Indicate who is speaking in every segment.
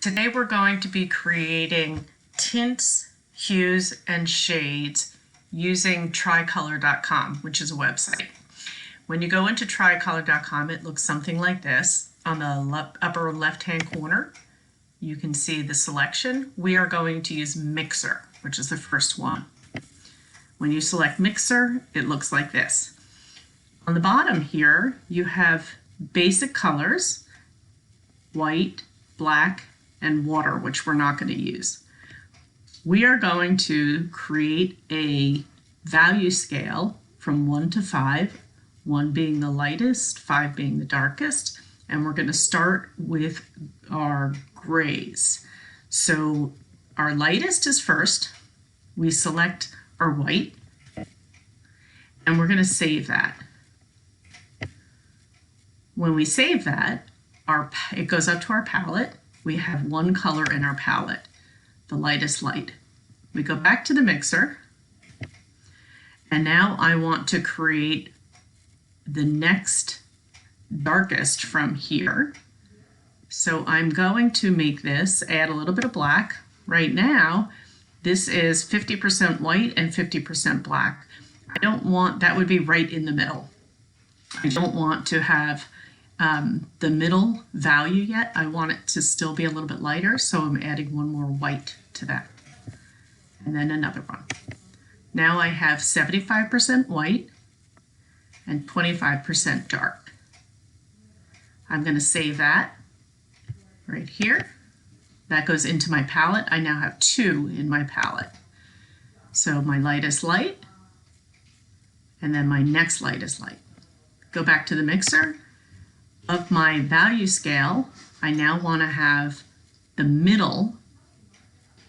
Speaker 1: Today we're going to be creating tints, hues, and shades using trycolor.com, which is a website. When you go into trycolor.com, it looks something like this. On the upper left-hand corner, you can see the selection. We are going to use Mixer, which is the first one. When you select Mixer, it looks like this. On the bottom here, you have basic colors, white, black, and water, which we're not going to use. We are going to create a value scale from 1 to 5, 1 being the lightest, 5 being the darkest, and we're going to start with our grays. So our lightest is first. We select our white, and we're going to save that. When we save that, it goes up to our palette. We have one color in our palette, the lightest light. We go back to the mixer, and now I want to create the next darkest from here. So I'm going to make this, add a little bit of black. Right now, this is 50% white and 50% black. I don't want, that would be right in the middle. I don't want to have the middle value yet. I want it to still be a little bit lighter, so I'm adding one more white to that. And then another one. Now I have 75% white and 25% dark. I'm going to save that right here. That goes into my palette. I now have 2 in my palette. So my lightest light, and then my next lightest light. Go back to the mixer. Of my value scale, I now want to have the middle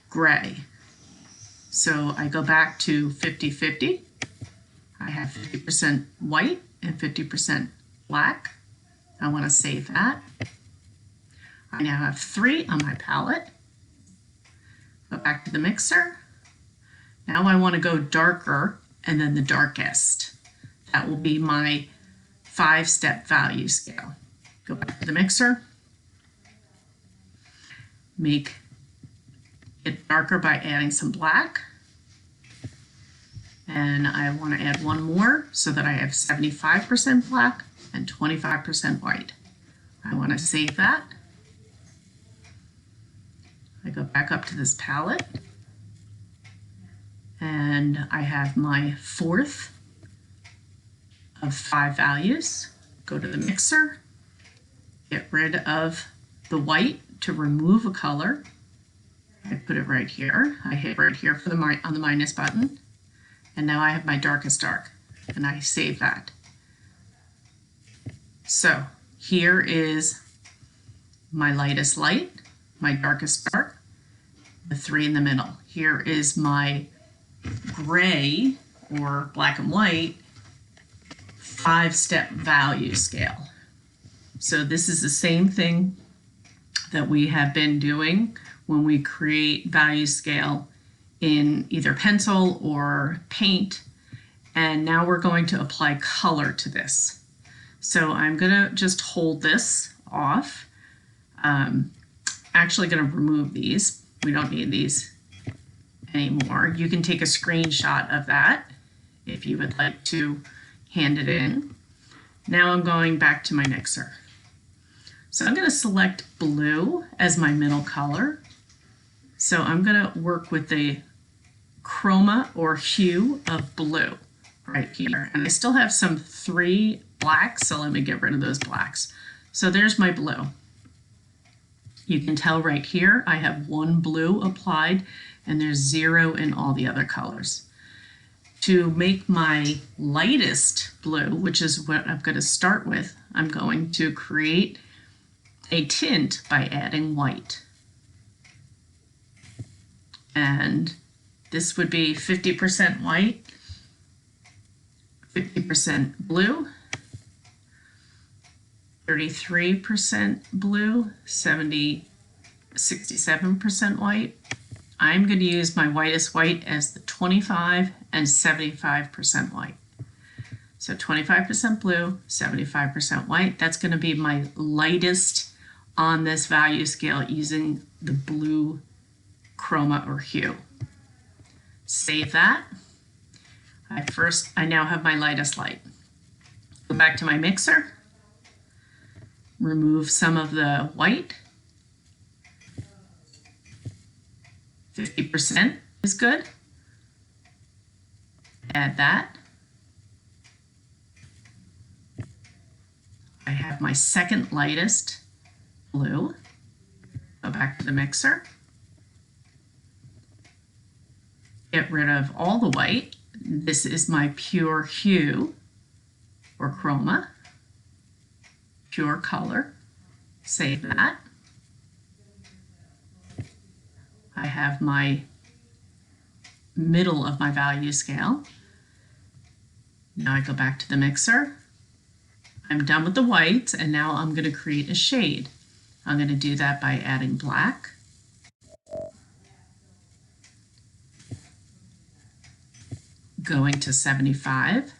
Speaker 1: gray. So I go back to 50-50. I have 50% white and 50% black. I want to save that. I now have 3 on my palette. Go back to the mixer. Now I want to go darker and then the darkest. That will be my 5-step value scale. Go back to the mixer. Make it darker by adding some black. And I want to add one more so that I have 75% black and 25% white. I want to save that. I go back up to this palette. And I have my 4th of 5 values. Go to the mixer. Get rid of the white to remove a color. I put it right here. I hit right here for on the minus button. And now I have my darkest dark. And I save that. So here is my lightest light, my darkest dark, the 3 in the middle. Here is my gray or black and white 5-step value scale. So this is the same thing that we have been doing when we create value scale in either pencil or paint. And now we're going to apply color to this. So I'm going to just hold this off. Actually going to remove these. We don't need these anymore. You can take a screenshot of that if you would like to hand it in. Now I'm going back to my mixer. So I'm going to select blue as my middle color. So I'm going to work with the chroma or hue of blue right here. And I still have some 3 blacks, so let me get rid of those blacks. So there's my blue. You can tell right here I have 1 blue applied and there's 0 in all the other colors. To make my lightest blue, which is what I'm going to start with, I'm going to create a tint by adding white. And this would be 50% white, 50% blue, 33% blue, 67% white. I'm going to use my whitest white as the 25 and 75% white. So 25% blue, 75% white. That's going to be my lightest on this value scale using the blue chroma or hue. Save that. I now have my lightest light. Go back to my mixer, remove some of the white. 50% is good. Add that. I have my second lightest blue. Go back to the mixer. Get rid of all the white. This is my pure hue or chroma, pure color. Save that. I have my middle of my value scale. Now I go back to the mixer. I'm done with the whites, and now I'm going to create a shade. I'm going to do that by adding black. Going to 75%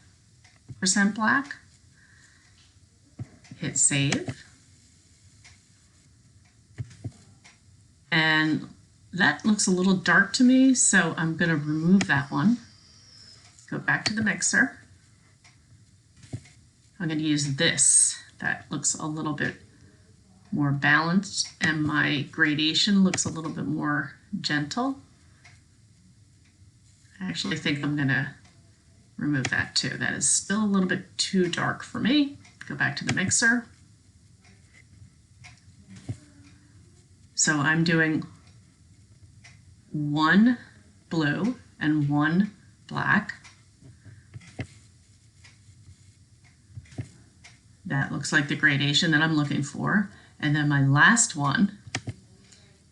Speaker 1: black. Hit save. And that looks a little dark to me, so I'm going to remove that one. Go back to the mixer. I'm going to use this. That looks a little bit more balanced, and my gradation looks a little bit more gentle. I actually think I'm going to remove that too. That is still a little bit too dark for me. Go back to the mixer. So I'm doing one blue and one black. That looks like the gradation that I'm looking for. And then my last one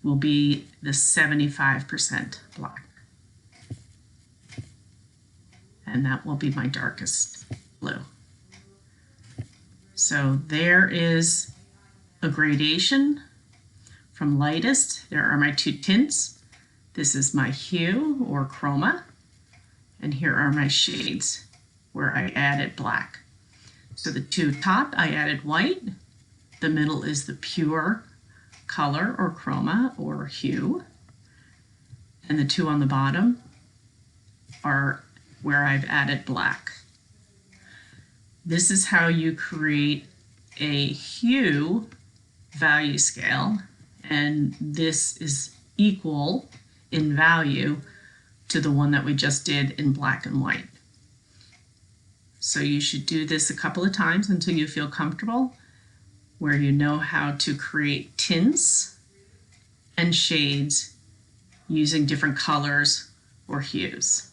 Speaker 1: will be the 75% black. And that will be my darkest blue. So there is a gradation from lightest. There are my two tints. This is my hue or chroma. And here are my shades where I added black. So the two top, I added white. The middle is the pure color or chroma or hue. And the two on the bottom are where I've added black. This is how you create a hue value scale, and this is equal in value to the one that we just did in black and white. So you should do this a couple of times until you feel comfortable, where you know how to create tints and shades using different colors or hues.